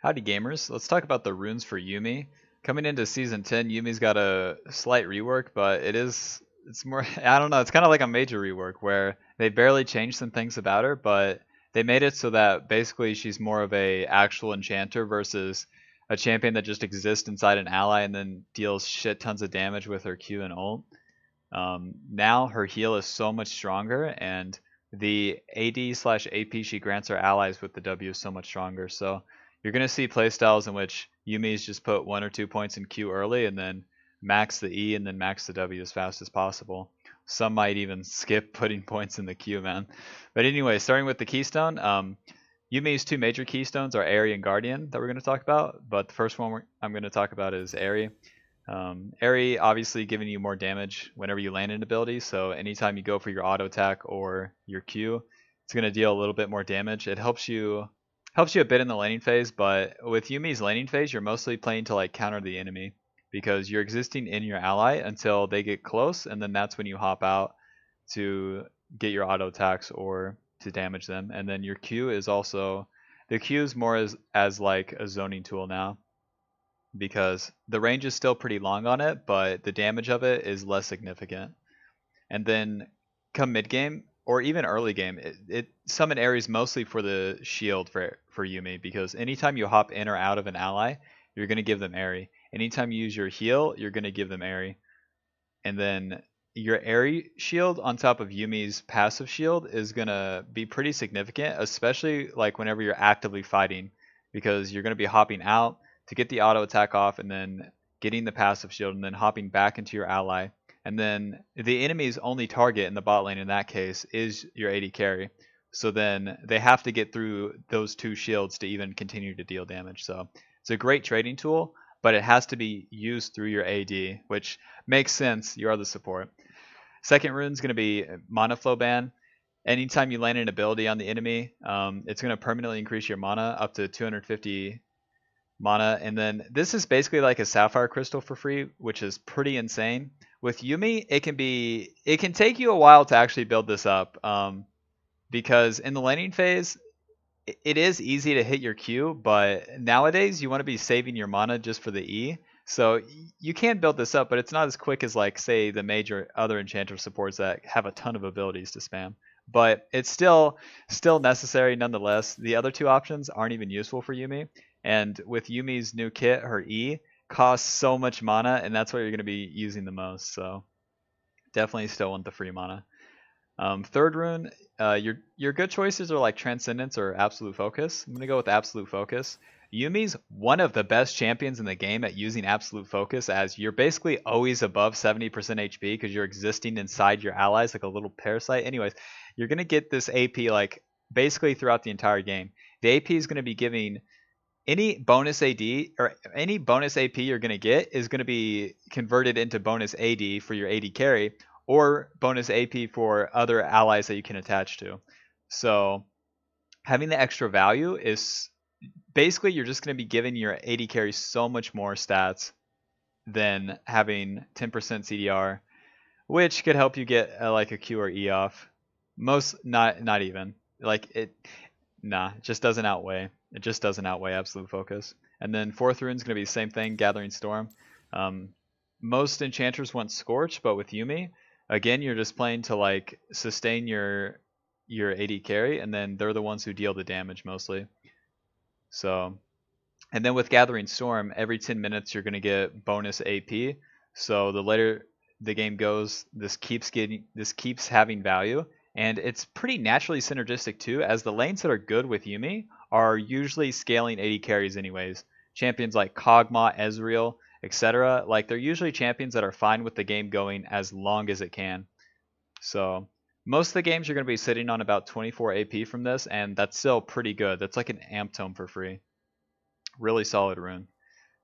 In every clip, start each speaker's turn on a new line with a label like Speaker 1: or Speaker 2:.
Speaker 1: Howdy gamers, let's talk about the runes for Yuumi. Coming into Season 10, Yuumi's got a slight rework, but it's more, I don't know, it's kind of like a major rework where they barely changed some things about her, but they made it so that basically she's more of a actual enchanter versus a champion that just exists inside an ally and then deals shit tons of damage with her Q and ult. Now her heal is so much stronger, and the AD slash AP she grants her allies with the W is so much stronger. So you're going to see playstyles in which Yumi's just put 1 or 2 points in Q early and then max the E and then max the W as fast as possible. Some might even skip putting points in the Q, man. But anyway, starting with the Keystone, Yumi's two major keystones are Aerie and Guardian that we're going to talk about, but the first one I'm going to talk about is Aerie. Aerie obviously giving you more damage whenever you land an ability, so anytime you go for your auto attack or your Q, it's going to deal a little bit more damage. It helps you a bit in the laning phase, but with Yumi's laning phase, you're mostly playing to like counter the enemy because you're existing in your ally until they get close, and then that's when you hop out to get your auto attacks or to damage them. And then your Q is also the Q is more as like a zoning tool now because the range is still pretty long on it, but the damage of it is less significant. And then come mid game or even early game, it summon Ares mostly for the shield for Yuumi because anytime you hop in or out of an ally, you're gonna give them Aerie. Anytime you use your heal, you're gonna give them Aerie. And then your Aerie shield on top of Yumi's passive shield is gonna be pretty significant, especially like whenever you're actively fighting, because you're gonna be hopping out to get the auto attack off and then getting the passive shield and then hopping back into your ally. And then the enemy's only target in the bot lane in that case is your AD carry. So then they have to get through those two shields to even continue to deal damage. So it's a great trading tool, but it has to be used through your AD, which makes sense. You are the support. Second rune is going to be Mana Flow Ban. Anytime you land an ability on the enemy, it's going to permanently increase your mana up to 250 mana. And then this is basically like a Sapphire Crystal for free, which is pretty insane. With Yuumi, it can take you a while to actually build this up, because in the laning phase, it is easy to hit your Q, but nowadays you want to be saving your mana just for the E. So you can build this up, but it's not as quick as like say the major other enchanter supports that have a ton of abilities to spam. But it's still necessary nonetheless. The other two options aren't even useful for Yuumi. And with Yumi's new kit, her E costs so much mana, and that's what you're going to be using the most. So definitely still want the free mana. Third rune, your good choices are like Transcendence or Absolute Focus. I'm gonna go with Absolute Focus. Yumi's one of the best champions in the game at using Absolute Focus, as you're basically always above 70% HP because you're existing inside your allies like a little parasite. Anyways, you're gonna get this AP like basically throughout the entire game. The AP is gonna be giving any bonus AD or any bonus AP you're going to get is going to be converted into bonus AD for your AD carry or bonus AP for other allies that you can attach to. So having the extra value is basically you're just going to be giving your AD carry so much more stats than having 10% CDR, which could help you get like a Q or E off. Most not even like it. Nah, it just doesn't outweigh. It just doesn't outweigh Absolute Focus. And then fourth rune's gonna be the same thing, Gathering Storm. Most enchanters want Scorch, but with Yuumi, again, you're just playing to like sustain your AD carry, and then they're the ones who deal the damage mostly. So, and then with Gathering Storm, every 10 minutes you're gonna get bonus AP. So the later the game goes, this keeps having value, and it's pretty naturally synergistic too, as the lanes that are good with Yuumi are usually scaling AD carries anyways. Champions like Kog'Maw, Ezreal, etc. Like they're usually champions that are fine with the game going as long as it can. So most of the games you're going to be sitting on about 24 AP from this, and that's still pretty good. That's like an amp tome for free. Really solid rune.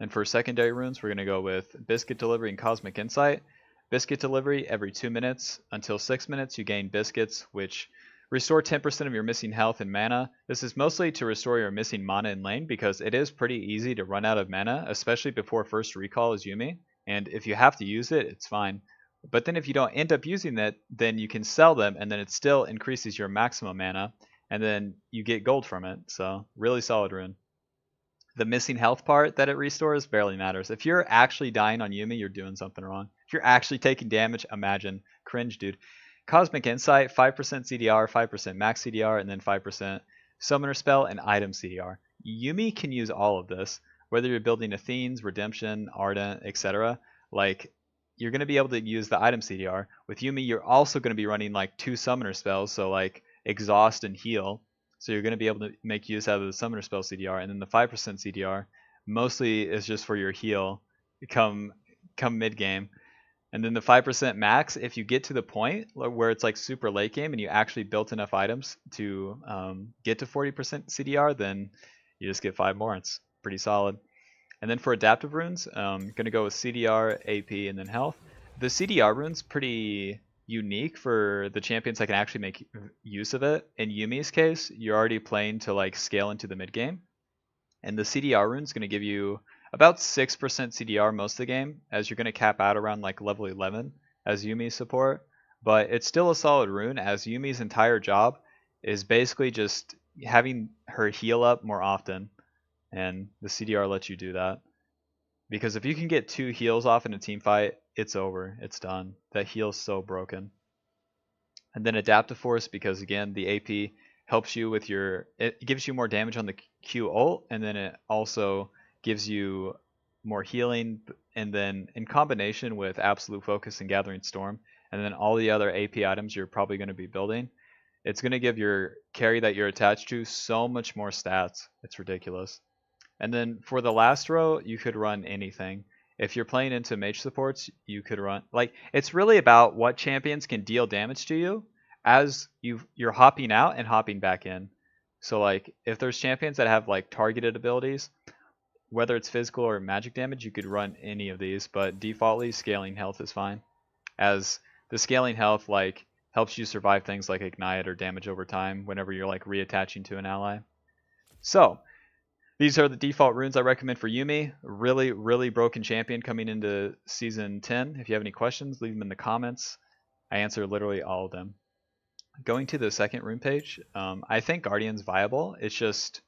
Speaker 1: And for secondary runes, we're going to go with Biscuit Delivery and Cosmic Insight. Biscuit Delivery, every 2 minutes until 6 minutes, you gain biscuits, which restore 10% of your missing health and mana. This is mostly to restore your missing mana in lane because it is pretty easy to run out of mana, especially before first recall as Yuumi. And if you have to use it, it's fine. But then if you don't end up using it, then you can sell them and then it still increases your maximum mana and then you get gold from it. So really solid rune. the missing health part that it restores barely matters. If you're actually dying on Yuumi, you're doing something wrong. If you're actually taking damage, imagine. Cringe, dude. Cosmic Insight, 5% CDR, 5% max CDR, and then 5% Summoner Spell and Item CDR. Yuumi can use all of this, whether you're building Athene's, Redemption, Ardent, etc. Like, you're going to be able to use the Item CDR. With Yuumi, you're also going to be running like 2 Summoner Spells, so like Exhaust and Heal. So you're going to be able to make use out of the Summoner Spell CDR, and then the 5% CDR mostly is just for your heal come mid game. And then the 5% max, if you get to the point where it's like super late game and you actually built enough items to get to 40% CDR, then you just get 5 more. It's pretty solid. And then for adaptive runes, going to go with CDR, AP, and then health. The CDR rune's pretty unique for the champions that can actually make use of it. In Yuumi's case, you're already playing to like scale into the mid game. And the CDR rune's going to give you about 6% CDR most of the game, as you're going to cap out around like level 11 as Yuumi's support. But it's still a solid rune, as Yuumi's entire job is basically just having her heal up more often. And the CDR lets you do that. Because if you can get 2 heals off in a team fight, it's over. It's done. That heal's so broken. And then Adaptive Force, because again, the AP helps you with it gives you more damage on the Q ult, and then it also gives you more healing, and then in combination with Absolute Focus and Gathering Storm, and then all the other AP items you're probably going to be building, it's going to give your carry that you're attached to so much more stats. It's ridiculous. And then for the last row, you could run anything. If you're playing into mage supports, you could run, like, it's really about what champions can deal damage to you as you're hopping out and hopping back in. So like, if there's champions that have like targeted abilities, whether it's physical or magic damage, you could run any of these, but defaultly scaling health is fine, as the scaling health like helps you survive things like ignite or damage over time whenever you're like reattaching to an ally. So these are the default runes I recommend for Yuumi. Really, really broken champion coming into Season 10. If you have any questions, leave them in the comments. I answer literally all of them. Going to the second rune page, I think Guardian's viable. It's just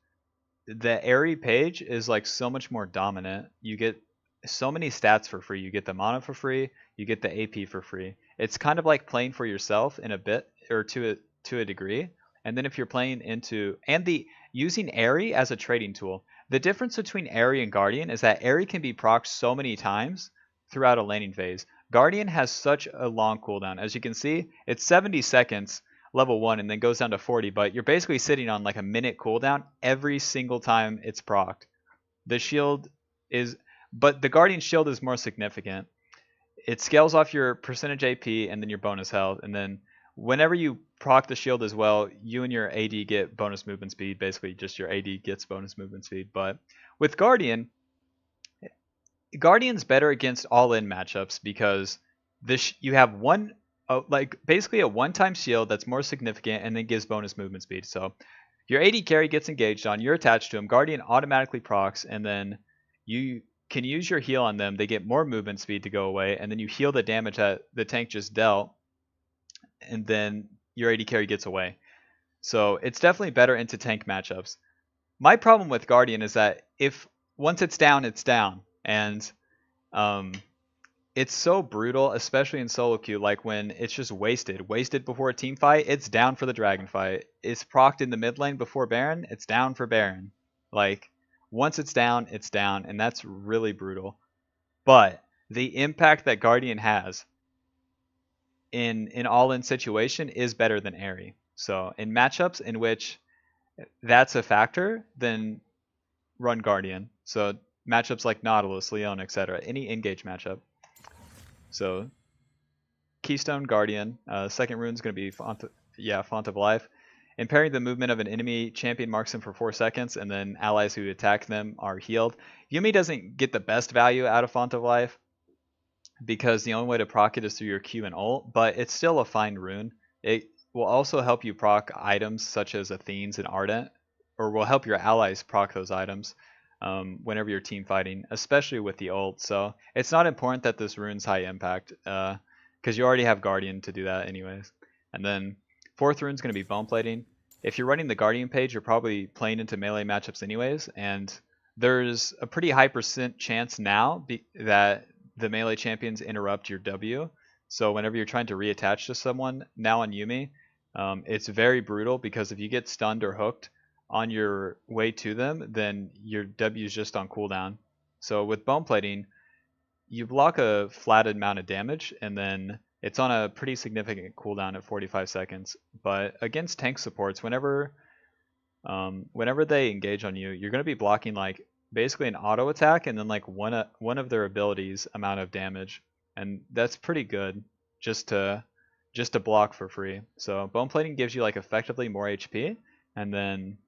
Speaker 1: the Airy page is like so much more dominant. You get so many stats for free. You get the mana for free. You get the AP for free. It's kind of like playing for yourself in a bit, or to a degree. And then if you're playing into, and the using Airy as a trading tool, the difference between Airy and Guardian is that Airy can be procced so many times throughout a laning phase. Guardian has such a long cooldown. As you can see, it's 70 seconds level 1 and then goes down to 40, but you're basically sitting on like a minute cooldown every single time it's procced. The shield is, but the Guardian shield is more significant. It scales off your percentage AP and then your bonus health, and then whenever you proc the shield as well, you and your AD get bonus movement speed. Basically, just your AD gets bonus movement speed. But with Guardian's better against all-in matchups because you have one, like basically a one-time shield that's more significant and then gives bonus movement speed. So your AD carry gets engaged on, you're attached to him, Guardian automatically procs, and then you can use your heal on them. They get more movement speed to go away, and then you heal the damage that the tank just dealt, and then your AD carry gets away. So it's definitely better into tank matchups. My problem with Guardian is that if once it's down, it's down. And it's so brutal, especially in solo queue, like when it's just wasted. Wasted before a team fight, it's down for the dragon fight. It's procced in the mid lane before Baron, it's down for Baron. Like, once it's down, and that's really brutal. But the impact that Guardian has in all-in situation is better than Airy. So in matchups in which that's a factor, then run Guardian. So matchups like Nautilus, Leon, etc. Any engage matchup. So Keystone, Guardian. Second rune is going to be Font of Life. Impairing the movement of an enemy champion marks them for 4 seconds, and then allies who attack them are healed. Yuumi doesn't get the best value out of Font of Life because the only way to proc it is through your Q and ult, but it's still a fine rune. It will also help you proc items such as Athene's and Ardent, or will help your allies proc those items whenever you're team fighting, especially with the ult. So it's not important that this rune's high impact because you already have Guardian to do that anyways. And then fourth rune's going to be Bone Plating. If you're running the Guardian page, you're probably playing into melee matchups anyways, and there's a pretty high percent chance now that the melee champions interrupt your W. So whenever you're trying to reattach to someone now on Yuumi, it's very brutal because if you get stunned or hooked on your way to them, then your W is just on cooldown. So with bone plating, you block a flat amount of damage and then it's on a pretty significant cooldown at 45 seconds. But against tank supports, whenever they engage on you, you're going to be blocking like basically an auto attack and then like one of their abilities amount of damage, and that's pretty good just to block for free. So bone plating gives you like effectively more HP, and then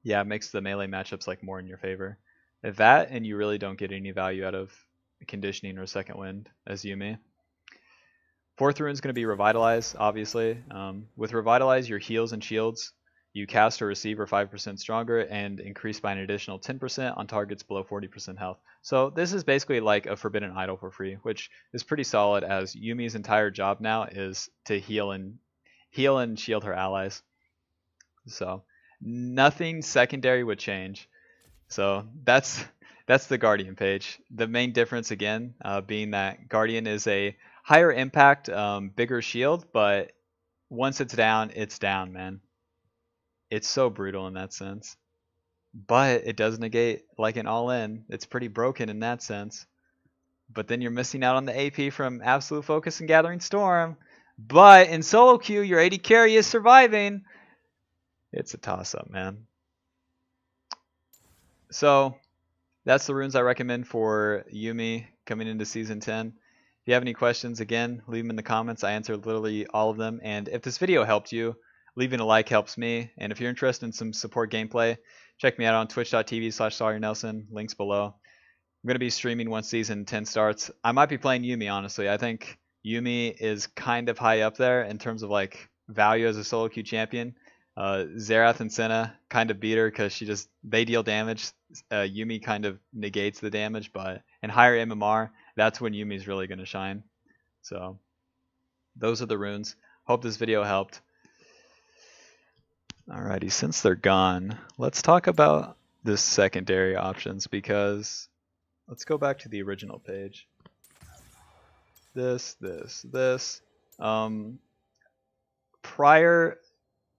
Speaker 1: yeah, it makes the melee matchups like more in your favor. If that, and you really don't get any value out of conditioning or second wind as Yuumi. Fourth rune is going to be Revitalize, obviously. With Revitalize, your heals and shields, you cast or receive are 5% stronger and increase by an additional 10% on targets below 40% health. So this is basically like a Forbidden Idol for free, which is pretty solid as Yuumi's entire job now is to heal and shield her allies. So nothing secondary would change. So that's the Guardian page. The main difference again being that Guardian is a higher impact, bigger shield, but once it's down, man. It's so brutal in that sense. But it does negate like an all-in. It's pretty broken in that sense. But then you're missing out on the AP from Absolute Focus and Gathering Storm. But in solo queue, your AD carry is surviving. It's a toss-up, man. So that's the runes I recommend for Yuumi coming into Season 10. If you have any questions, again, leave them in the comments. I answer literally all of them. And if this video helped you, leaving a like helps me. And if you're interested in some support gameplay, check me out on twitch.tv/SawyerNelson. Links below. I'm going to be streaming once Season 10 starts. I might be playing Yuumi, honestly. I think Yuumi is kind of high up there in terms of like value as a solo queue champion. Xerath and Senna kind of beat her because they deal damage. Yuumi kind of negates the damage, but in higher MMR, that's when Yuumi's really going to shine. So those are the runes. Hope this video helped. Alrighty, since they're gone, let's talk about the secondary options because let's go back to the original page. This. Prior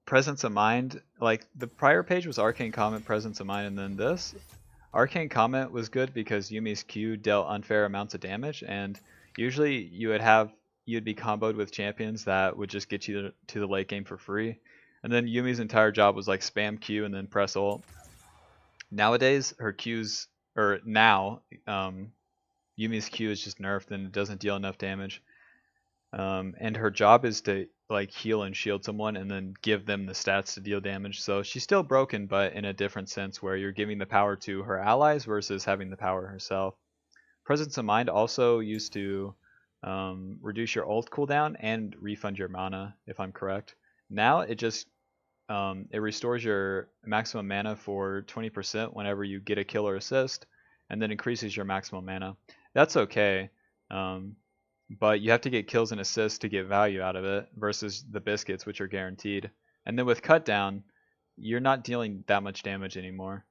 Speaker 1: Presence of Mind, like the prior page was Arcane Comment, Presence of Mind, and then this. Arcane Comment was good because Yuumi's Q dealt unfair amounts of damage, and usually you'd be comboed with champions that would just get you to the late game for free. And then Yuumi's entire job was like spam Q and then press ult. Nowadays, her Q's, or now, Yuumi's Q is just nerfed and it doesn't deal enough damage. And her job is to like heal and shield someone and then give them the stats to deal damage. So she's still broken, but in a different sense where you're giving the power to her allies versus having the power herself. Presence of Mind also used to reduce your ult cooldown and refund your mana, if I'm correct. Now it just it restores your maximum mana for 20% whenever you get a kill or assist, and then increases your maximum mana. That's okay. But you have to get kills and assists to get value out of it versus the biscuits, which are guaranteed. And then with cut down, you're not dealing that much damage anymore.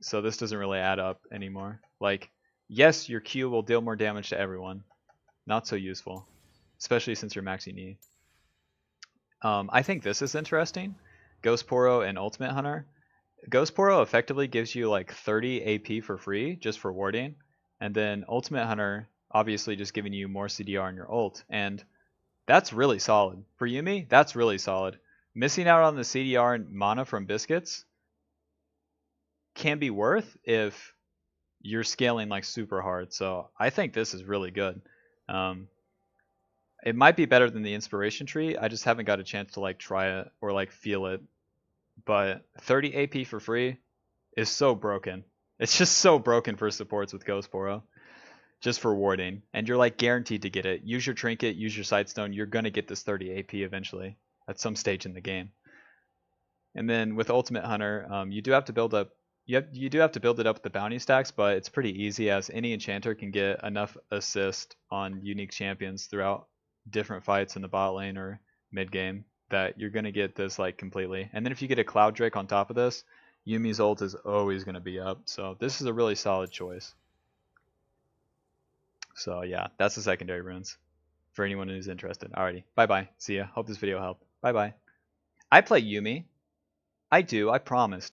Speaker 1: So this doesn't really add up anymore. Like, yes, your Q will deal more damage to everyone. Not so useful, especially since you're maxing E. I think this is interesting. Ghost Poro and Ultimate Hunter. Ghost Poro effectively gives you like 30 AP for free just for warding. And then Ultimate Hunter obviously just giving you more CDR in your ult, and that's really solid. For Yuumi, that's really solid. Missing out on the CDR and mana from biscuits can be worth if you're scaling like super hard, so I think this is really good. It might be better than the inspiration tree, I just haven't got a chance to like try it or like feel it, but 30 AP for free is so broken. It's just so broken for supports with Ghost Poro. Just for warding, and you're like guaranteed to get it. Use your trinket, use your sightstone, you're gonna get this 30 AP eventually at some stage in the game. And then with Ultimate Hunter, you do have to build up you do have to build it up with the bounty stacks, but it's pretty easy as any enchanter can get enough assist on unique champions throughout different fights in the bot lane or mid game that you're gonna get this like completely. And then if you get a Cloud Drake on top of this, Yuumi's ult is always going to be up, so this is a really solid choice. So yeah, that's the secondary runes for anyone who's interested. Alrighty, bye-bye. See ya. Hope this video helped. Bye-bye. I play Yuumi. I do, I promise.